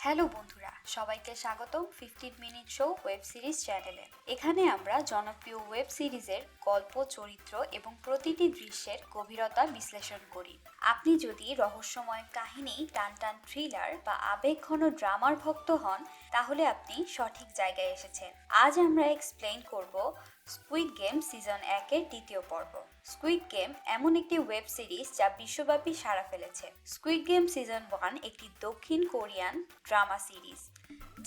Hello বন্ধুরা, সবাইকে স্বাগতম 15 মিনিট শো ওয়েব সিরিজ চ্যানেলে। এখানে আমরা জনপ্রিয় ওয়েব সিরিজের গল্প, চরিত্র এবং প্রতিটি দৃশ্যের গভীরতা বিশ্লেষণ করি। আপনি যদি রহস্যময় কাহিনী, টানটান থ্রিলার বা আবেগঘন ড্রামার ভক্ত হন, তাহলে আপনি সঠিক জায়গায় এসেছেন। আজ আমরা এক্সপ্লেইন করব স্কুইড গেম সিজন 1-এর দ্বিতীয় পর্ব। স্কুইড গেম এমন একটি ওয়েব সিরিজ যা বিশ্বব্যাপী সাড়া ফেলেছে। স্কুইড গেম সিজন 1 একটি দক্ষিণ কোরিয়ান ড্রামা সিরিজ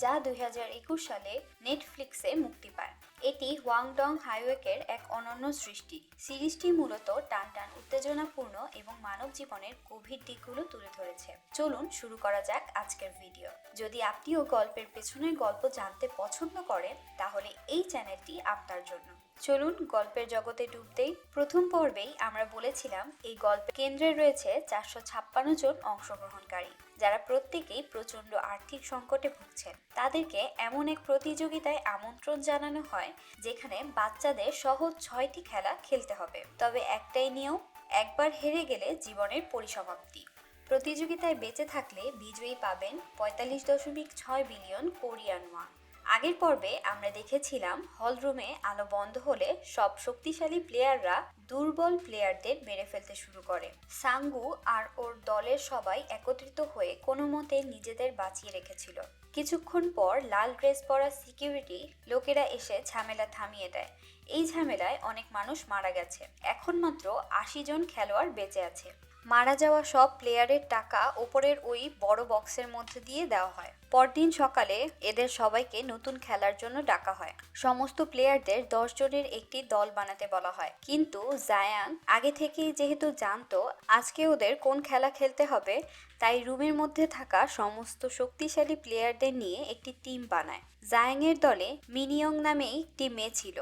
যা 2021 সালে নেটফ্লিক্সে মুক্তি পায়। এটি ওয়াং ডং হাইওয়েকের এক অনন্য সৃষ্টি। সিরিজটি মূলত টানটান, উত্তেজনাপূর্ণ এবং মানব জীবনের গভীর দিকগুলো তুলে ধরেছে। চলুন শুরু করা যাক আজকের ভিডিও। যদি আপনিও গল্পের পেছনের গল্প জানতে পছন্দ করেন, তাহলে এই চ্যানেলটি আপনার জন্য। চলুন গল্পের জগতে ডুব দেই। প্রথম পর্বেই আমরা বলেছিলাম এই গল্পের কেন্দ্রে রয়েছে 456 জন অংশগ্রহণকারী, যারা প্রত্যেকেই প্রচণ্ড আর্থিক সংকটে ভুগছেন। তাদেরকে এমন এক প্রতিযোগিতায় আমন্ত্রণ জানানো হয় যেখানে বাচ্চাদের সহজ 6টি খেলা খেলতে হবে। তবে একটাই নিয়ম, একবার হেরে গেলে জীবনের পরিসমাপ্তি। প্রতিযোগিতায় বেঁচে থাকলে বিজয়ী পাবেন 45.6 বিলিয়ন কোরিয়ান ওয়ান। আগের পর্বে আমরা দেখেছিলাম হলরুমে আলো বন্ধ হলে সব শক্তিশালী প্লেয়াররা দুর্বল প্লেয়ারদের মেরে ফেলতে শুরু করে। সাঙ্গু আর ওর দলের সবাই একত্রিত হয়ে কোনো মতে নিজেদের বাঁচিয়ে রেখেছিল। কিছুক্ষণ পর লাল ড্রেস পরা সিকিউরিটি লোকেরা এসে ঝামেলা থামিয়ে দেয়। এই ঝামেলায় অনেক মানুষ মারা গেছে। এখন মাত্র 80 জন খেলোয়াড় বেঁচে আছে। মারা যাওয়া সব প্লেয়ারের টাকা ওপরের ওই বড় বক্সের মধ্যে দিয়ে দেওয়া হয়। পরদিন সকালে এদের সবাইকে নতুন খেলার জন্য ডাকা হয়। সমস্ত প্লেয়ারদের 10 জনের একটি দল বানাতে বলা হয়। কিন্তু জায়াং আগে থেকেই যেহেতু জানতো আজকে ওদের কোন খেলা খেলতে হবে, তাই রুমের মধ্যে থাকা সমস্ত শক্তিশালী প্লেয়ারদের নিয়ে একটি টিম বানায়। জায়াংয়ের দলে মিনিয়ং নামেই একটি মেয়ে ছিল,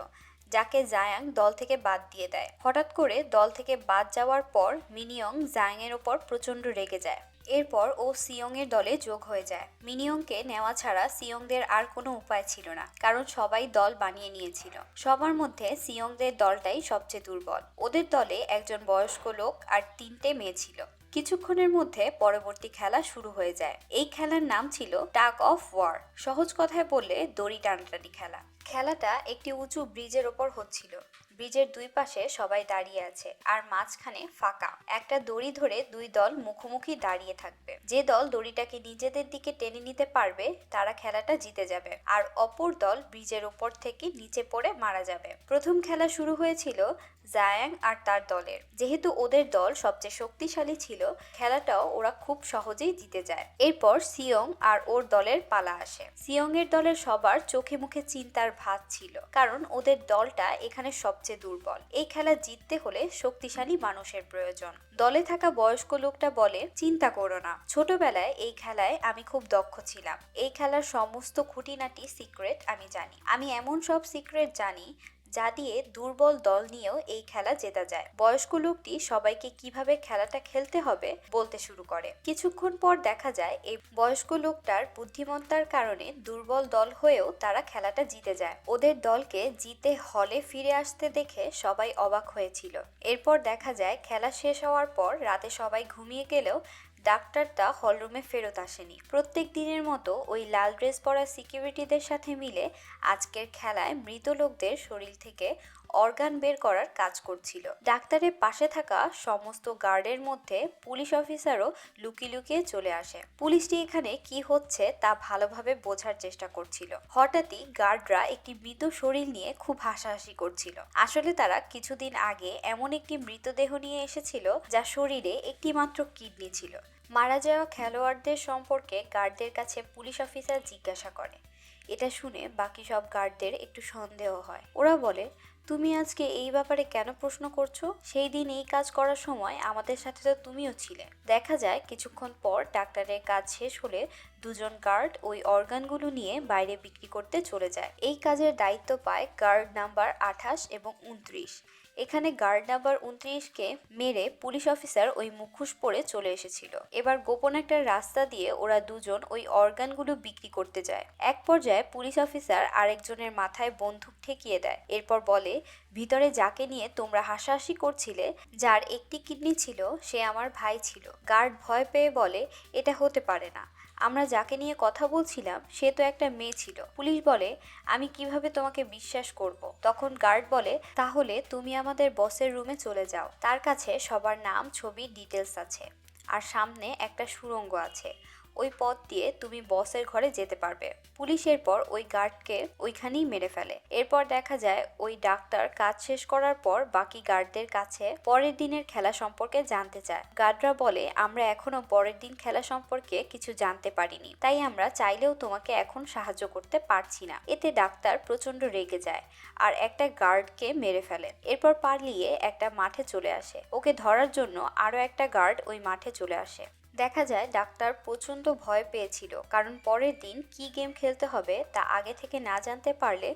যাকে জায়াং দল থেকে বাদ দিয়ে দেয়। হঠাৎ করে দল থেকে বাদ যাওয়ার পর মিনিয়ং জায়াংয়ের ওপর প্রচণ্ড রেগে যায়। এরপর ও সিয়ংয়ের দলে যোগ হয়ে যায়। মিনিয়ংকে নেওয়া ছাড়া সিয়ংদের আর কোনো উপায় ছিল না, কারণ সবাই দল বানিয়ে নিয়েছিল। সবার মধ্যে সিয়ংদের দলটাই সবচেয়ে দুর্বল। ওদের দলে একজন বয়স্ক লোক আর 3টে মেয়ে ছিল। কিছুক্ষণের মধ্যে পরবর্তী খেলা শুরু হয়ে যায়। এই খেলার নাম ছিল টাগ অফ ওয়ার। সহজ কথায় বললে দড়ি টানাটানি খেলা। খেলাটা একটি উঁচু ব্রিজের ওপর হচ্ছিল। ব্রিজের দুই পাশে সবাই দাঁড়িয়ে আছে আর মাঝখানে ফাঁকা। একটা দড়ি ধরে দুই দল মুখোমুখি দাঁড়িয়ে থাকবে। যে দল দড়িটাকে নিজেদের দিকে টেনে নিতে পারবে তারা খেলাটা জিতে যাবে, আর অপর দল ব্রিজের ওপর থেকে নিচে পড়ে মারা যাবে। প্রথম খেলা শুরু হয়েছিল জায়াং আর তার দলের। যেহেতু ওদের দল সবচেয়ে শক্তিশালী ছিল, খেলাটাও ওরা খুব সহজেই জিতে যায়। এরপর সিয়ং আর ওর দলের পালা আসে। সিয়ং এর দলের সবার চোখে মুখে চিন্তার ভাঁজ ছিল, কারণ ওদের দলটা এখানে সবচেয়ে দুর্বল। এই খেলা জিততে হলে শক্তিশালী মানুষের প্রয়োজন। দলে থাকা বয়স্ক লোকটা বলে, চিন্তা করো না, ছোটবেলায় এই খেলায় আমি খুব দক্ষ ছিলাম। এই খেলার সমস্ত খুঁটিনাটি সিক্রেট আমি জানি। আমি এমন সব সিক্রেট জানি যা দিয়ে দুর্বল দল নিয়েও এই খেলা জেতা যায়। বয়স্ক লোকটি সবাইকে কিভাবে খেলাটা খেলতে হবে বলতে শুরু করে। কিছুক্ষণ পর দেখা যায় এই বয়স্ক লোকটার বুদ্ধিমত্তার কারণে দুর্বল দল হয়েও তারা খেলাটা জিতে যায়। ওদের দলকে জিতে হলে ফিরে আসতে দেখে সবাই অবাক হয়েছিল। এরপর দেখা যায় খেলা শেষ হওয়ার পর রাতে সবাই ঘুমিয়ে গেলেও ডাক্তারটা হলরুমে ফেরত আসেনি। প্রত্যেক দিনের মতো ওই লাল ড্রেস পরা সিকিউরিটিদের সাথে মিলে আজকের খেলায় মৃত লোকদের শরীর থেকে অর্গান বের করার কাজ করছিল। ডাক্তারের পাশে থাকা সমস্ত গার্ডের মধ্যে পুলিশ অফিসারও লুকিয়ে লুকিয়ে চলে আসে। পুলিশটি এখানে কি হচ্ছে তা ভালোভাবে বোঝার চেষ্টা করছিল। হঠাৎই গার্ডরা একটি মৃত শরীর নিয়ে খুব হাসাহাসি করছিল। আসলে তারা কিছুদিন আগে এমন একটি মৃতদেহ নিয়ে এসেছিল যার শরীরে একটি মাত্র কিডনি ছিল। মারা যাওয়া খেলোয়াড়দের সম্পর্কে গার্ডদের কাছে পুলিশ অফিসার জিজ্ঞাসা করে। এটা শুনে বাকি সব গার্ডদের একটু সন্দেহ হয়। ওরা বলে, তুমি আজকে এই ব্যাপারে কেন প্রশ্ন করছো? সেই দিন এই কাজ করার সময় আমাদের সাথে তো তুমিও ছিলে। দেখা যায় কিছুক্ষণ পর ডাক্তারের কাজ শেষ হলে দুজন গার্ড ওই অর্গানগুলো নিয়ে বাইরে বিক্রি করতে চলে যায়। এই কাজের দায়িত্ব পায় গার্ড নাম্বার 28 এবং 29। এখানে গার্ড নাম্বার 29কে মেরে পুলিশ অফিসার ওই মুখোশ পরে চলে এসেছিল। এবার গোপন একটা রাস্তা দিয়ে ওরা দুজন ওই অর্গানগুলো বিক্রি করতে যায়। এক পর্যায়ে পুলিশ অফিসার আরেকজনের মাথায় বন্দুক ঠেকিয়ে দেয়। এরপর বলে, ভিতরে যাকে নিয়ে তোমরা হাসাহাসি করছিলে, যার একটি কিডনি ছিল, সে আমার ভাই ছিল। গার্ড ভয় পেয়ে বলে, এটা হতে পারে না, আমরা যাকে নিয়ে কথা বলছিলাম সে তো একটা মেয়ে ছিল। পুলিশ বলে, আমি কিভাবে তোমাকে বিশ্বাস করব? তখন গার্ড বলে, তাহলে তুমি আমাদের বসের রুমে চলে যাও, তার কাছে সবার নাম, ছবি, ডিটেলস আছে, আর সামনে একটা সুড়ঙ্গ আছে, ওই পথ দিয়ে তুমি বসের ঘরে যেতে পারবে। পুলিশ এরপর ওই গার্ডকে ওইখানেই মেরে ফেলে। এরপর দেখা যায় ওই ডাক্তার কাজ শেষ করার পর বাকি গার্ডদের কাছে পরের দিনের খেলা সম্পর্কে জানতে চায়। গার্ডরা বলে, আমরা এখনো পরের দিন খেলা সম্পর্কে কিছু জানতে পারিনি, তাই আমরা চাইলেও তোমাকে এখন সাহায্য করতে পারছি না। এতে ডাক্তার প্রচন্ড রেগে যায় আর একটা গার্ডকে মেরে ফেলে। এরপর পালিয়ে একটা মাঠে চলে আসে। ওকে ধরার জন্য আরো একটা গার্ড ওই মাঠে চলে আসে। দেখা যায় ডাক্তার প্রচন্ড ভয় পেয়েছিল, কারণ পরের দিন কি গেম খেলতে হবে তা আগে থেকে না জানতে পারলে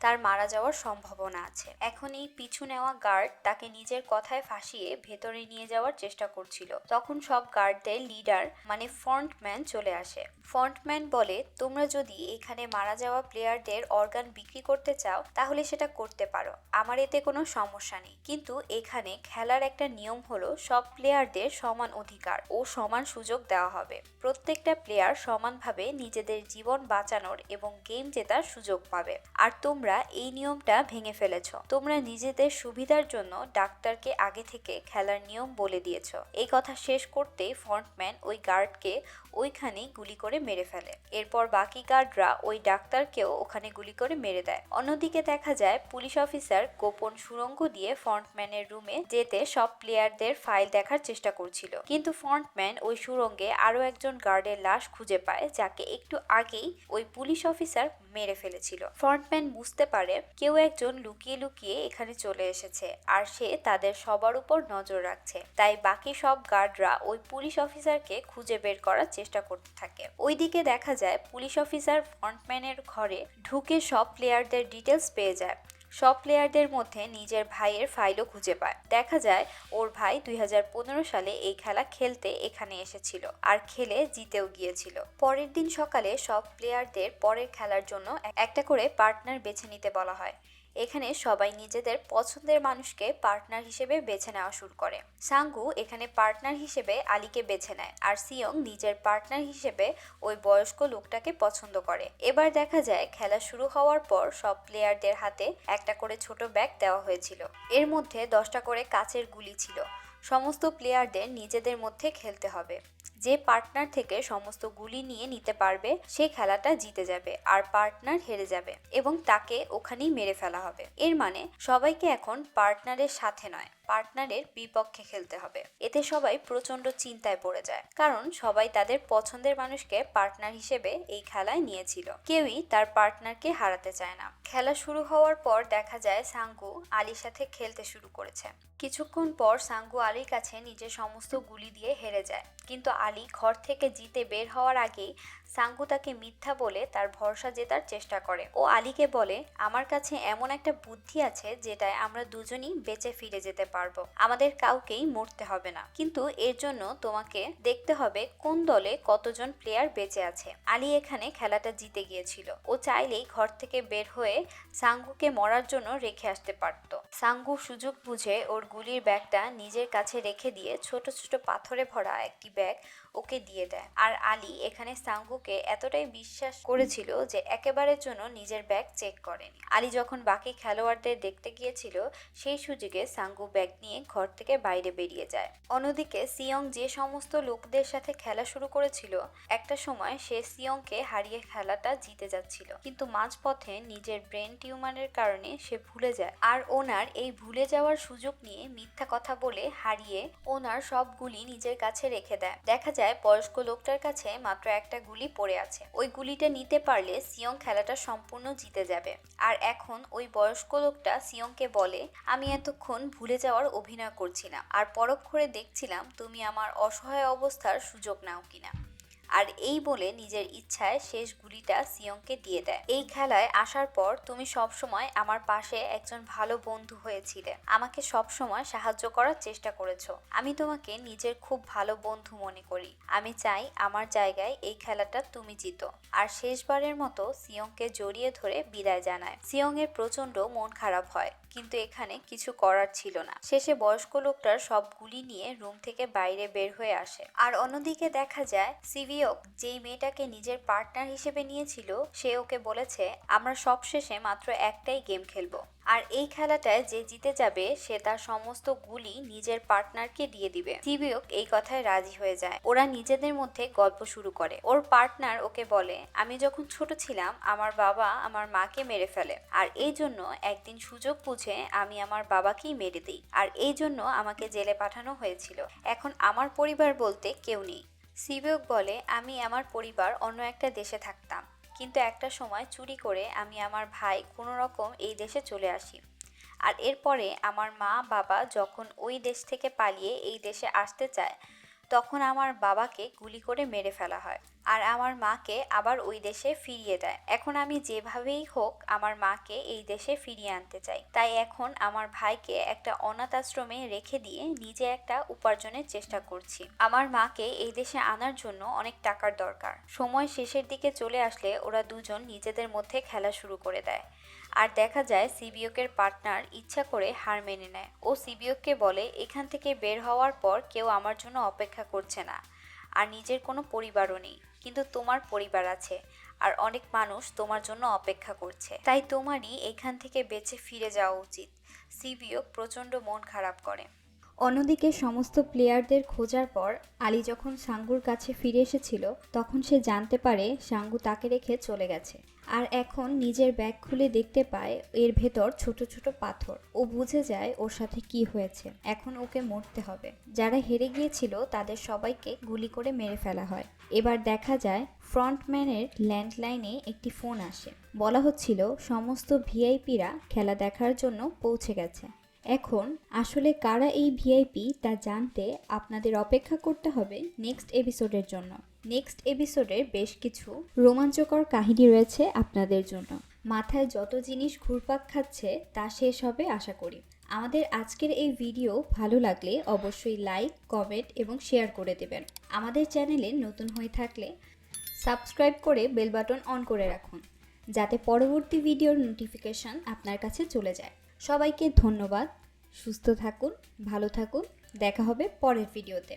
তার মারা যাওয়ার সম্ভাবনা আছে। এখন এই পিছু নেওয়া গার্ড তাকে নিজের কথায় ফাঁসিয়ে ভেতরে নিয়ে যাওয়ার চেষ্টা করছিল। তখন সব গার্ডদের লিডার মানে ফ্রন্টম্যান চলে আসে। ফ্রন্টম্যান বলে, তোমরা যদি এখানে মারা যাওয়া প্লেয়ারদের অর্গান বিক্রি করতে চাও তাহলে সেটা করতে পারো, আমার এতে কোনো সমস্যা নেই, কিন্তু এখানে খেলার একটা নিয়ম হলো সব প্লেয়ারদের সমান অধিকার ও সমান সুযোগ দেওয়া হবে। প্রত্যেকটা প্লেয়ার সমানভাবে নিজেদের জীবন বাঁচানোর এবং গেম জেতার সুযোগ পাবে। আর তোমরা এই নিয়মটা ভেঙে ফেলেছ। তোমরা নিজেদের সুবিধার জন্য ডাক্তারকে আগে থেকে খেলার নিয়ম বলে দিয়েছ। এই কথা শেষ করতেই ফ্রন্টম্যান ওই গার্ডকে ওইখানেই গুলি করে মেরে ফেলে। এরপর বাকি গার্ডরা ওই ডাক্তারকেও ওখানে গুলি করে মেরে দেয়। অন্যদিকে দেখা যায় পুলিশ অফিসার গোপন সুড়ঙ্গ দিয়ে ফ্রন্টম্যানের রুমে যেতে সব প্লেয়ারদের ফাইল দেখার চেষ্টা করছিল, কিন্তু ফ্রন্টম্যান ওই সুড়ঙ্গে আরো একজন গার্ডের লাশ খুঁজে পায়, যাকে একটু আগেই ওই পুলিশ অফিসার মেরে ফেলেছিল। ফ্রন্টম্যান বুঝতে পারে কেউ একজন লুকিয়ে লুকিয়ে এখানে চলে এসেছে আর সে তাদের সবার উপর নজর রাখছে। তাই বাকি সব গার্ডরা ওই পুলিশ অফিসারকে খুঁজে বের করার চেষ্টা করতে থাকে। ওইদিকে দেখা যায় পুলিশ অফিসার ফ্রন্টম্যানের ঘরে ঢুকে সব প্লেয়ারদের ডিটেলস পেয়ে যায়। সব প্লেয়ারদের মধ্যে নিজের ভাইয়ের ফাইলও খুঁজে পায়। দেখা যায় ওর ভাই 2015 সালে এই খেলা খেলতে এখানে এসেছিল আর খেলে জিতেও গিয়েছিল। পরের দিন সকালে সব প্লেয়ারদের পরের খেলার জন্য একটা করে পার্টনার বেছে নিতে বলা হয়। এখানে সবাই নিজেদের পছন্দের মানুষকে পার্টনার হিসেবে বেছে নেওয়া শুরু করে। সাঙ্গু এখানে পার্টনার হিসেবে আলীকে বেছে নেয় আর সিয়ং নিজের পার্টনার হিসেবে ওই বয়স্ক লোকটাকে পছন্দ করে। এবার দেখা যায় খেলা শুরু হওয়ার পর সব প্লেয়ারদের হাতে একটা করে ছোট ব্যাগ দেওয়া হয়েছিল। এর মধ্যে 10টা করে কাচের গুলি ছিল। সমস্ত প্লেয়ারদের নিজেদের মধ্যে খেলতে হবে। যে পার্টনার থেকে সমস্ত গুলি নিয়ে নিতে পারবে সে খেলাটা জিতে যাবে আর পার্টনার হেরে যাবে এবং তাকে ওখানেই মেরে ফেলা হবে। এর মানে সবাইকে এখন পার্টনারের সাথে নয়, পার্টনারের বিপক্ষে খেলতে হবে। এতে সবাই প্রচন্ড চিন্তায় পড়ে যায়, কারণ সবাই তাদের পছন্দের মানুষকে পার্টনার হিসেবে এই খেলায় নিয়েছিল। কেউই তার পার্টনারকে হারাতে চায় না। খেলা শুরু হওয়ার পর দেখা যায় সাঙ্গু আলীর সাথে খেলতে শুরু করেছে। কিছুক্ষণ পর সাঙ্গু আলীর কাছে নিজের সমস্ত গুলি দিয়ে হেরে যায়, কিন্তু আলী ঘর থেকে জিতে বের হওয়ার আগেই সাঙ্গু তাকে মিথ্যা বলে তার ভরসা জেতার চেষ্টা করে। ও আলীকে বলে, আমার কাছে এমন একটা বুদ্ধি আছে যেটায় আমরা দুজনই বেঁচে ফিরে যেতে পারবো, আমাদের কাউকেই মরতে হবে না, কিন্তু এর জন্য তোমাকে দেখতে হবে কোন দলে কতজন প্লেয়ার বেঁচে আছে। আলী এখানে খেলাটা জিতে গিয়েছিল। ও চাইলেই ঘর থেকে বের হয়ে সাঙ্গুকে মরার জন্য রেখে আসতে পারত। সাঙ্গু সুযোগ বুঝে ওর গুলির ব্যাগটা নিজের কাছে রেখে দিয়ে ছোট ছোট পাথরে ভরা একটি ব্যাগ ওকে দিয়ে দেয়। আর আলী এখানে সাঙ্গুকে এতটাই বিশ্বাস করেছিল যে একেবারের জন্য নিজের ব্যাগ চেক করেনি। আলী যখন বাকি খেলোয়াড়দের দেখতে গিয়েছিল সেই সুযোগে সাঙ্গু ব্যাগ নিয়ে ঘর থেকে বাইরে বেরিয়ে যায়। অন্যদিকে সিয়ং যে সমস্ত লোকদের সাথে খেলা শুরু করেছিল, একটা সময় সে সিয়ংকে হারিয়ে খেলাটা জিতে যাচ্ছিল, কিন্তু মাঝপথে নিজের ব্রেন টিউমারের কারণে সে ভুলে যায়। আর ওনার এই ভুলে যাওয়ার সুযোগ নিয়ে মিথ্যা কথা বলে হারিয়ে ওনার সব গুলি নিজের কাছে রেখে দেয়। দেখা যায় বয়স্ক লোকটার কাছে মাত্র একটা গুলি পড়ে আছে। ওই গুলিটা নিতে পারলে সিয়ং খেলাটা সম্পূর্ণ জিতে যাবে। আর এখন ওই বয়স্ক লোকটা সিয়ংকে বলে, আমি এতক্ষণ ভুলে যাওয়ার অভিনয় করছিলাম আর পরক্ষণে দেখছিলাম তুমি আমার অসহায় অবস্থার সুযোগ নাও কিনা। আর এই বলে নিজের ইচ্ছায় শেষ গুলিটা সিয়ংকে দিয়ে দেয়। এই খেলায় আসার পর তুমি সবসময় আমার পাশে একজন ভালো বন্ধু হয়েছিলে, আমাকে সবসময় সাহায্য করার চেষ্টা করেছো। আমি তোমাকে নিজের খুব ভালো বন্ধু মনে করি। আমি চাই আমার জায়গায় এই খেলাটা তুমি জিতো। আর শেষবারের মতো সিয়ংকে জড়িয়ে ধরে বিদায় জানায়। সিয়ং এর প্রচন্ড মন খারাপ হয়। কিন্তু এখানে কিছু করার ছিল না। শেষে বয়স্ক লোকটার সব গুলি নিয়ে রুম থেকে বাইরে বের হয়ে আসে। আর অন্যদিকে দেখা যায় সিভিওক যেই মেয়েটাকে নিজের পার্টনার হিসেবে নিয়েছিল সে ওকে বলেছে আমরা সবশেষে মাত্র একটাই গেম খেলবো, আর এই খেলাটায় যে জিতে যাবে সে তার সমস্ত গুলি নিজের পার্টনারকে দিয়ে দিবে। সিভিওক এই কথায় রাজি হয়ে যায়। ওরা নিজেদের মধ্যে গল্প শুরু করে। ওর পার্টনার ওকে বলে আমি যখন ছোট ছিলাম আমার বাবা আমার মাকে মেরে ফেলে, আর এই জন্য একদিন সুযোগ বুঝে আমি আমার বাবাকেই মেরে দিই, আর এই জন্য আমাকে জেলে পাঠানো হয়েছিল। এখন আমার পরিবার বলতে কেউ নেই। সিভিওক বলে আমি আমার পরিবার অন্য একটা দেশে থাকতাম, কিন্তু একটা সময় চুরি করে আমি আমার ভাই কোনো রকম এই দেশে চলে আসি। আর এরপরে আমার মা বাবা যখন ওই দেশ থেকে পালিয়ে এই দেশে আসতে চায় তখন আমার বাবাকে গুলি করে মেরে ফেলা হয়, আর আমার মাকে আবার ওই দেশে ফিরিয়ে দেয়। এখন আমি যেভাবেই হোক আমার মাকে এই দেশে ফিরিয়ে আনতে চাই, তাই এখন আমার ভাইকে একটা অনাথ আশ্রমে রেখে দিয়ে নিজে একটা উপার্জনের চেষ্টা করছি। আমার মাকে এই দেশে আনার জন্য অনেক টাকার দরকার। সময় শেষের দিকে চলে আসলে ওরা দুজন নিজেদের মধ্যে খেলা শুরু করে দেয়। আর দেখা যায় সিবিওকের পার্টনার ইচ্ছা করে হার মেনে নেয়। ও সিবিওককে বলে এখান থেকে বের হওয়ার পর কেউ আমার জন্য অপেক্ষা করছে না, আর নিজের কোনো পরিবারও নেই, কিন্তু তোমার পরিবার আছে আর অনেক মানুষ তোমার জন্য অপেক্ষা করছে, তাই তোমারই এখান থেকে বেঁচে ফিরে যাওয়া উচিত। সিবিওক প্রচণ্ড মন খারাপ করে। অন্যদিকে সমস্ত প্লেয়ারদের খোঁজার পর আলী যখন সাঙ্গুর কাছে ফিরে এসেছিল তখন সে জানতে পারে সাঙ্গু তাকে রেখে চলে গেছে। আর এখন নিজের ব্যাগ খুলে দেখতে পায় এর ভেতর ছোট ছোট পাথর। ও বুঝে যায় ওর সাথে কি হয়েছে। এখন ওকে মরতে হবে। যারা হেরে গিয়েছিল তাদের সবাইকে গুলি করে মেরে ফেলা হয়। এবার দেখা যায় ফ্রন্টম্যানের ল্যান্ডলাইনে একটি ফোন আসে। বলা হচ্ছিল সমস্ত ভিআইপিরা খেলা দেখার জন্য পৌঁছে গেছে। এখন আসলে কারা এই ভিআইপি তা জানতে আপনাদের অপেক্ষা করতে হবে নেক্সট এপিসোডের জন্য। নেক্সট এপিসোডের বেশ কিছু রোমাঞ্চকর কাহিনী রয়েছে আপনাদের জন্য। মাথায় যত জিনিস ঘুরপাক খাচ্ছে তা শেষ হবে আশা করি। আমাদের আজকের এই ভিডিও ভালো লাগলে অবশ্যই লাইক, কমেন্ট এবং শেয়ার করে দেবেন। আমাদের চ্যানেলে নতুন হয়ে থাকলে সাবস্ক্রাইব করে বেল বাটন অন করে রাখুন, যাতে পরবর্তী ভিডিওর নোটিফিকেশন আপনার কাছে চলে যায়। সবাইকে ধন্যবাদ। সুস্থ থাকুন, ভালো থাকুন। দেখা হবে পরের ভিডিওতে।